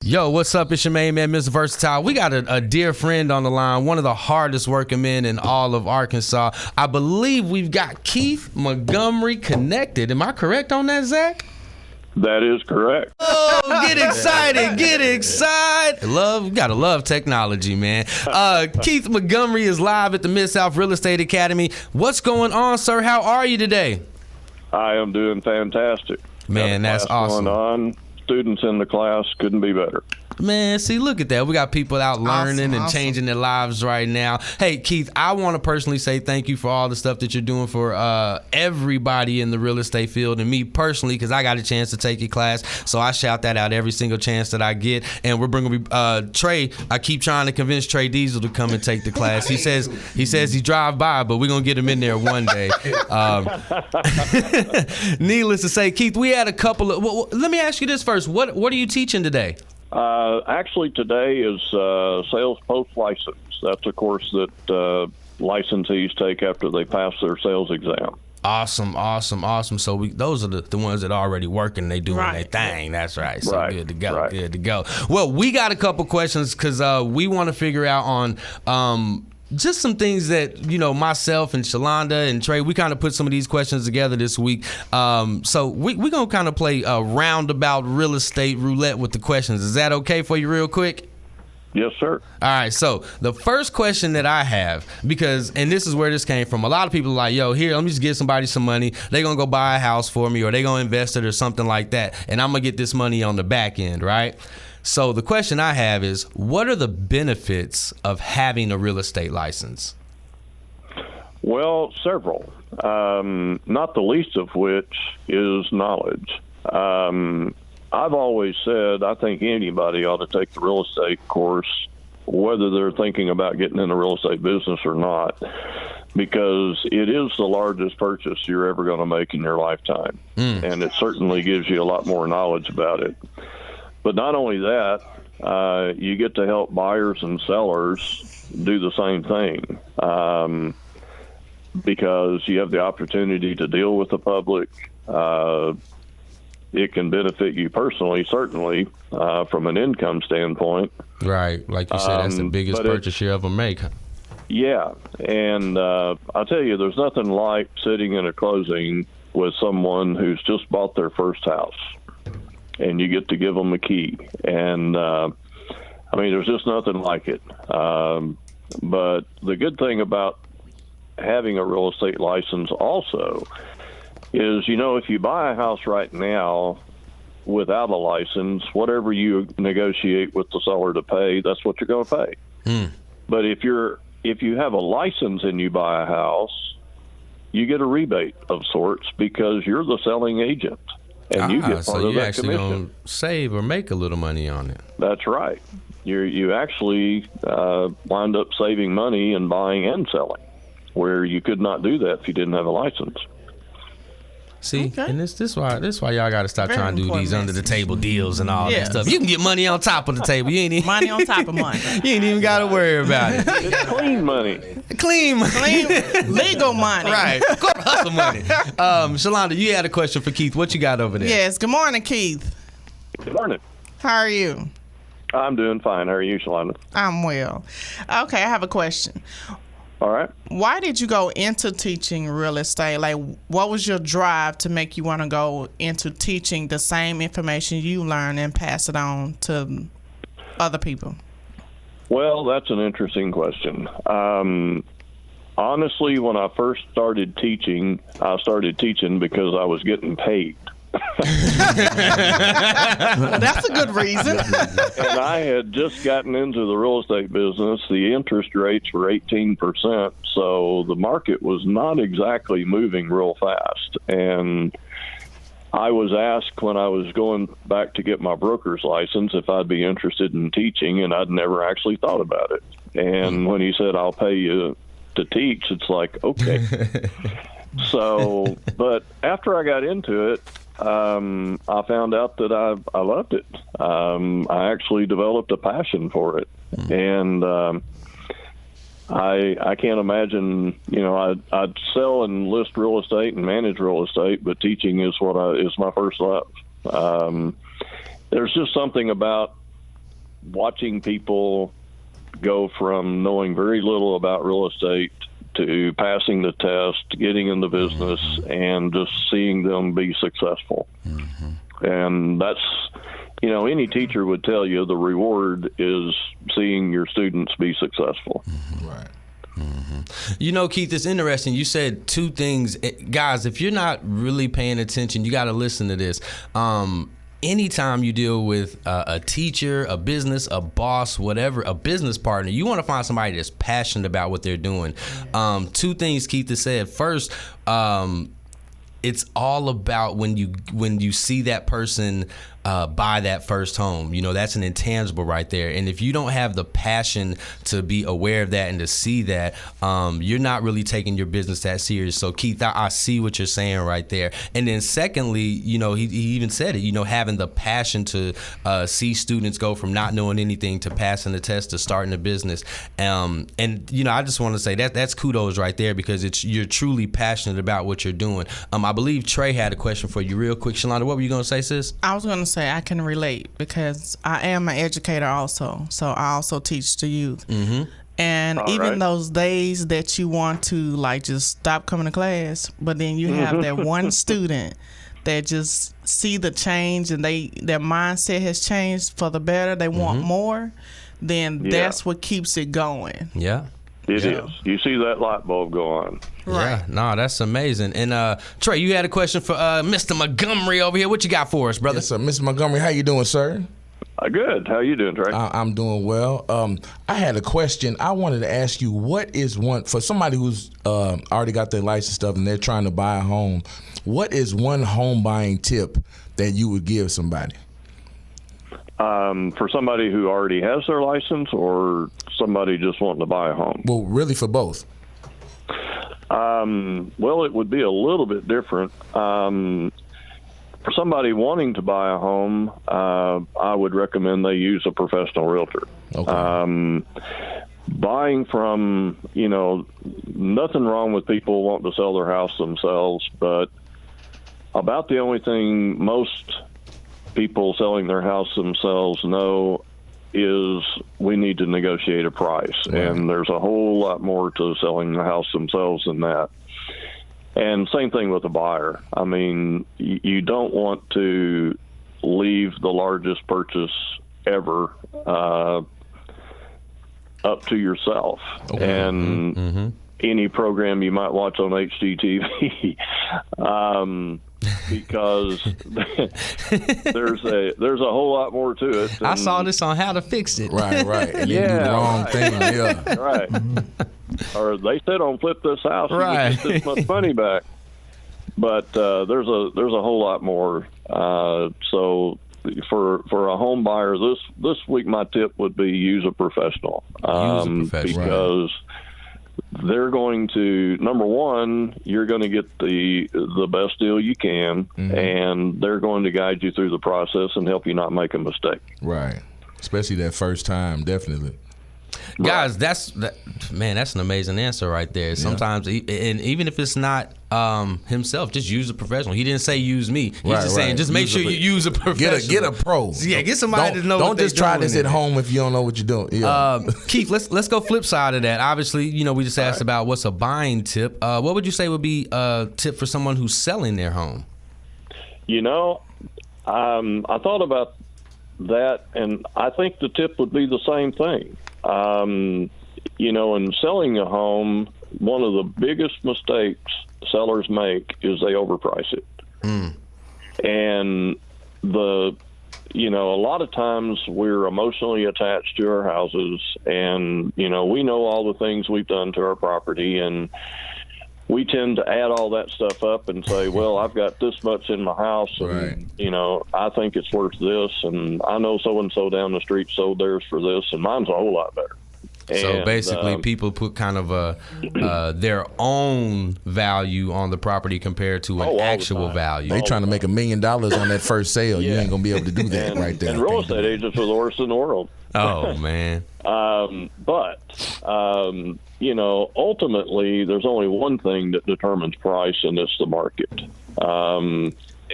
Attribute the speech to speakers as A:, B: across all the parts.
A: Yo, what's up? It's your main man, Mr. Versatile. We got a dear friend on the line, one of the hardest working men in all of Arkansas. I believe we've got Keith Montgomery connected. Am I correct on that, Zach?
B: That is correct.
A: Oh, get excited, get excited. Gotta love technology, man. Keith Montgomery is live at the Mid-South Real Estate Academy. What's going on, sir? How are you today?
B: I am doing fantastic.
A: Man, that's awesome.
B: Going on. Students in the class couldn't be better.
A: Man, see, look at that. We got people out learning and changing their lives right now. Hey, Keith, I want to personally say thank you for all the stuff that you're doing for everybody in the real estate field, and me personally, because I got a chance to take your class. So I shout that out every single chance that I get. And we're bringing Trey. I keep trying to convince Trey Diesel to come and take the class. He says he drive by, but we're going to get him in there one day. Needless to say, Keith, we had a couple of let me ask you this first. What are you teaching today?
B: Actually, today is sales post license. That's a course that licensees take after they pass their sales exam.
A: Awesome. So those are the ones that are already working. They doing their thing. That's right. So good to go. Right. Good to go. Well, we got a couple questions because we want to figure out on just some things that, myself and Shalonda and Trey, we kind of put some of these questions together this week. So we're going to kind of play a roundabout real estate roulette with the questions. Is that okay for you real quick?
B: Yes, sir.
A: All right. So the first question that I have, and this is where this came from, a lot of people are like, yo, here, let me just give somebody some money. They're going to go buy a house for me, or they're going to invest it or something like that. And I'm going to get this money on the back end, right? So the question I have is, what are the benefits of having a real estate license?
B: Well, several, not the least of which is knowledge. I've always said I think anybody ought to take the real estate course, whether they're thinking about getting in the real estate business or not, because it is the largest purchase you're ever going to make in your lifetime. And it certainly gives you a lot more knowledge about it. But not only that, you get to help buyers and sellers do the same thing, because you have the opportunity to deal with the public. It can benefit you personally, certainly, from an income standpoint.
A: Right. Like you said, that's the biggest purchase you ever make.
B: Yeah. And I'll tell you, there's nothing like sitting in a closing with someone who's just bought their first house. And you get to give them a key. And, there's just nothing like it. But the good thing about having a real estate license also is, if you buy a house right now without a license, whatever you negotiate with the seller to pay, that's what you're going to pay. But if you have a license and you buy a house, you get a rebate of sorts because you're the selling agent. And you get part of that commission. So you actually going to save or make a little money on it. That's right. You actually wind up saving money and buying and selling, where you could not do that if you didn't have a license. See, and this why y'all got to stop trying to do these under the table deals and all that stuff. You can get money on top of the table. You ain't even,
C: money on top of money.
A: You ain't even got to worry about it.
B: It's clean money.
A: Clean
C: legal money.
A: Right. Hustle money. Shalonda, you had a question for Keith. What you got over there?
C: Yes. Good morning, Keith.
B: Good morning.
C: How are you?
B: I'm doing fine. How are you, Shalonda?
C: I'm well. Okay, I have a question.
B: All right.
C: Why did you go into teaching real estate? Like, what was your drive to make you want to go into teaching the same information you learn and pass it on to other people?
B: Well, that's an interesting question. Honestly, when I first started teaching, I started teaching because I was getting paid.
C: Well, that's a good reason.
B: And I had just gotten into the real estate business. The interest rates were 18%, so the market was not exactly moving real fast. And I was asked when I was going back to get my broker's license if I'd be interested in teaching, and I'd never actually thought about it. And when he said, I'll pay you to teach, it's like, okay. So, but after I got into it, I found out that I loved it. I actually developed a passion for it. And I can't imagine, I'd sell and list real estate and manage real estate, but teaching is my first love. There's just something about watching people go from knowing very little about real estate to passing the test, getting in the business, and just seeing them be successful. And that's, any teacher would tell you the reward is seeing your students be successful.
D: Right.
A: Keith, it's interesting. You said two things. Guys, if you're not really paying attention, you got to listen to this. Anytime you deal with a teacher, a business, a boss, whatever, a business partner, you want to find somebody that's passionate about what they're doing. Two things Keith has said. First, it's all about when you see that person buy that first home. That's an intangible right there. And if you don't have the passion to be aware of that and to see that, you're not really taking your business that serious. So Keith, I see what you're saying right there. And then secondly, he even said it, having the passion to see students go from not knowing anything to passing the test to starting a business. And I just want to say that's kudos right there, because you're truly passionate about what you're doing. I believe Trey had a question for you real quick. Shalonda, what were you going to say, sis?
C: I was going to say I can relate because I am an educator also. So I also teach the youth. And all even those days that you want to just stop coming to class, but then you have that one student that just see the change and their mindset has changed for the better. They want more. Then that's what keeps it going.
A: Yeah.
B: It is. You see that light bulb go on.
A: Right. Yeah, no, that's amazing. And Trey, you had a question for Mr. Montgomery over here. What you got for us, brother?
D: Yes, sir. Mr. Montgomery, how you doing, sir?
B: Good. How you doing, Trey?
D: I'm doing well. I had a question. I wanted to ask you, what is one, for somebody who's already got their license stuff and they're trying to buy a home, what is one home buying tip that you would give somebody?
B: For somebody who already has their license or somebody just wanting to buy a home?
D: Well, really for both.
B: Well, it would be a little bit different. For somebody wanting to buy a home, I would recommend they use a professional realtor.
D: Okay.
B: Buying from, nothing wrong with people wanting to sell their house themselves, but about the only thing most people selling their house themselves know is we need to negotiate a price. Right. And there's a whole lot more to selling the house themselves than that. And same thing with a buyer. I mean, you don't want to leave the largest purchase ever up to yourself. Okay. And any program you might watch on HGTV, because there's a whole lot more to it.
A: I saw this on How to Fix It.
D: Right. And you do the wrong thing. Yeah.
B: Right. Or they said on Flip This House,
A: right,
B: you get this much money back. But there's a whole lot more. So for a home buyer, this week my tip would be use a professional. Because they're going to, number one, you're going to get the best deal you can, and they're going to guide you through the process and help you not make a mistake.
D: Right. Especially that first time, definitely.
A: Guys, that's an amazing answer right there. Sometimes, and even if it's not himself, just use a professional. He didn't say use me. He's just saying just make sure you use a professional.
D: Get a pro.
A: Yeah, get somebody to know.
D: Don't just try this at home if you don't know what you're doing. Yeah.
A: Keith, let's go flip side of that. Obviously, we just asked about what's a buying tip. What would you say would be a tip for someone who's selling their home?
B: I thought about that, and I think the tip would be the same thing. In selling a home, one of the biggest mistakes sellers make is they overprice it. And a lot of times we're emotionally attached to our houses, and, we know all the things we've done to our property, and we tend to add all that stuff up and say, well, I've got this much in my house, and, I think it's worth this, and I know so-and-so down the street sold theirs for this, and mine's a whole lot better.
A: So basically, people put kind of their own value on the property compared to an actual value.
D: They trying to make $1 million on that first sale. You ain't going to be able to do that right there.
B: And real estate agents are the worst in the world.
A: Oh, man.
B: But ultimately, there's only one thing that determines price, and it's the market.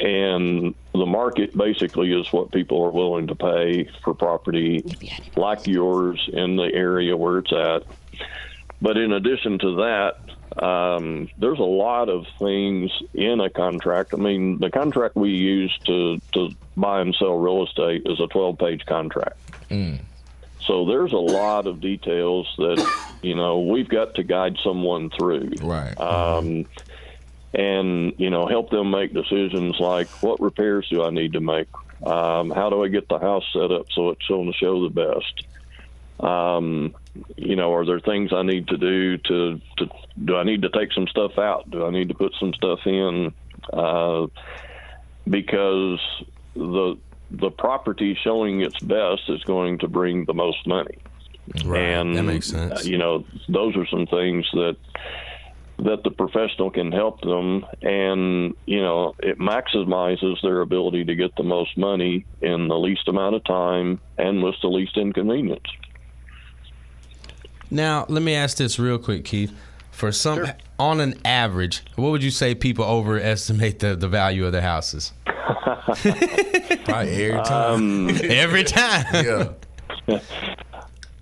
B: and the market basically is what people are willing to pay for property like yours in the area where it's at. But in addition to that, there's a lot of things in a contract. I mean, the contract we use to buy and sell real estate is a 12-page contract. So there's a lot of details that, we've got to guide someone through.
D: Right.
B: And, help them make decisions like, what repairs do I need to make? How do I get the house set up so it's going to show the best? Are there things I need to do do I need to take some stuff out? Do I need to put some stuff in? Because the property showing its best is going to bring the most money.
A: Right.
B: And
A: that makes sense.
B: Those are some things that the professional can help them, and it maximizes their ability to get the most money in the least amount of time and with the least inconvenience.
A: Now, let me ask this real quick, Keith. For some,
B: Sure.
A: On an average, what would you say people overestimate the value of their houses?
D: Probably every time.
A: Every time.
D: Yeah.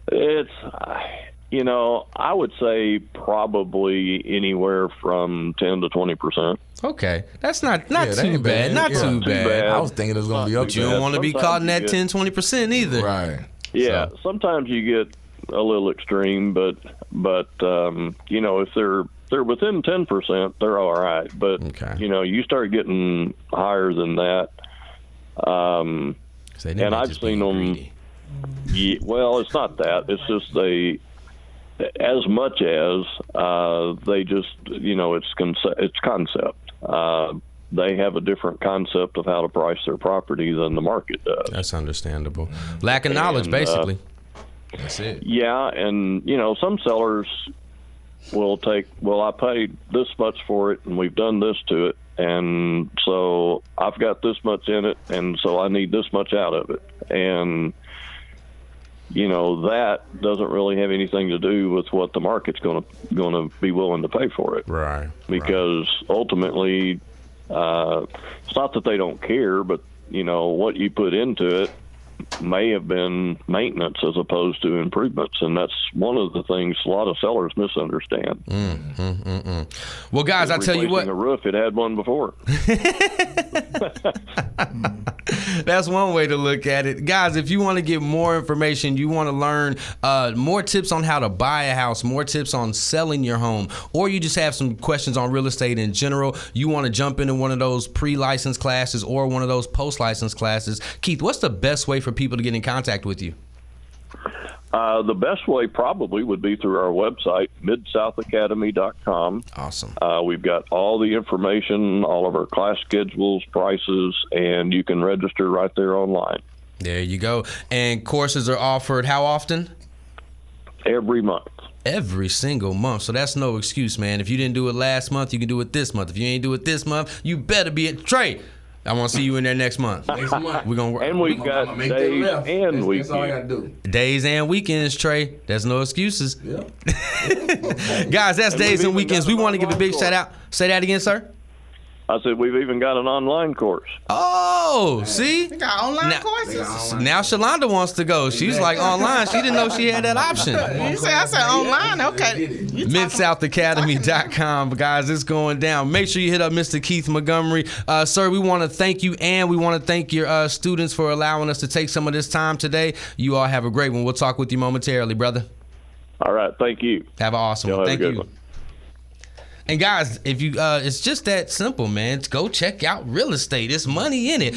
B: It's, I would say probably anywhere from 10 to 20%.
A: Okay, that's not
D: that
A: too
D: ain't
A: bad. Not
D: Yeah.
A: too
B: Too
A: bad.
B: bad.
D: I was thinking it was going to be up
A: You
D: there.
A: don't want to be
B: Sometimes
A: caught in
B: you
A: that
B: get-
A: 10-20% either.
D: Right.
B: Yeah,
A: So-
B: sometimes you get a little extreme, but if they're within 10%, they're all right. But
A: Okay.
B: you start getting higher than that.
A: So they
B: And
A: might
B: I've
A: just be
B: seen 'em-
A: greedy.
B: Well, it's not that. It's just as much as they just, it's concept. They have a different concept of how to price their property than the market does.
A: That's understandable. Lack of knowledge,
B: And,
A: basically.
D: That's it.
B: Yeah, and some sellers will I paid this much for it, and we've done this to it, and so I've got this much in it, and so I need this much out of it. And that doesn't really have anything to do with what the market's going to be willing to pay for it.
A: Right.
B: Because ultimately, it's not that they don't care, but what you put into it may have been maintenance as opposed to improvements, and that's one of the things a lot of sellers misunderstand.
A: Well, guys, I tell you what.
B: Replacing a roof, it had one before.
A: That's one way to look at it. Guys, if you want to get more information, you want to learn more tips on how to buy a house, more tips on selling your home, or you just have some questions on real estate in general, you want to jump into one of those pre-licensed classes or one of those post-licensed classes, Keith, what's the best way for people to get in contact with you?
B: The best way probably would be through our website, MidSouthAcademy.com.
A: Awesome.
B: We've got all the information, all of our class schedules, prices, and you can register right there online.
A: There you go. And courses are offered how often?
B: Every month.
A: Every single month. So that's no excuse, man. If you didn't do it last month, you can do it this month. If you ain't do it this month, you better be at Trey. I want to see you in there next month.
D: Next month.
A: We're gonna work.
B: And we've got
D: Make that
B: days
D: left.
B: and
D: That's all I got
B: weekends.
D: to do.
A: Days and weekends, Trey. There's no excuses.
D: Yeah.
A: Guys, that's
B: And
A: days
B: we've
A: and
B: even
A: weekends.
B: got
A: We
B: an
A: want to give a
B: online
A: big shout out. Say that again, sir.
B: I said we've even got an online course.
A: Oh, see?
C: We got online
A: Now-
C: courses.
A: Now Shalonda wants to go. She's like online. She didn't know she had that option.
C: You say I said online? Okay.
A: MidSouthAcademy.com, guys. It's going down. Make sure you hit up Mr. Keith Montgomery. Sir, we want to thank you, and we want to thank your students for allowing us to take some of this time today. You all have a great one. We'll talk with you momentarily, brother.
B: All right, thank you.
A: Have an awesome
B: Y'all
A: one.
B: have a
A: Thank
B: good
A: you.
B: one.
A: And guys, if you it's just that simple, man. Go check out real estate. There's money in it.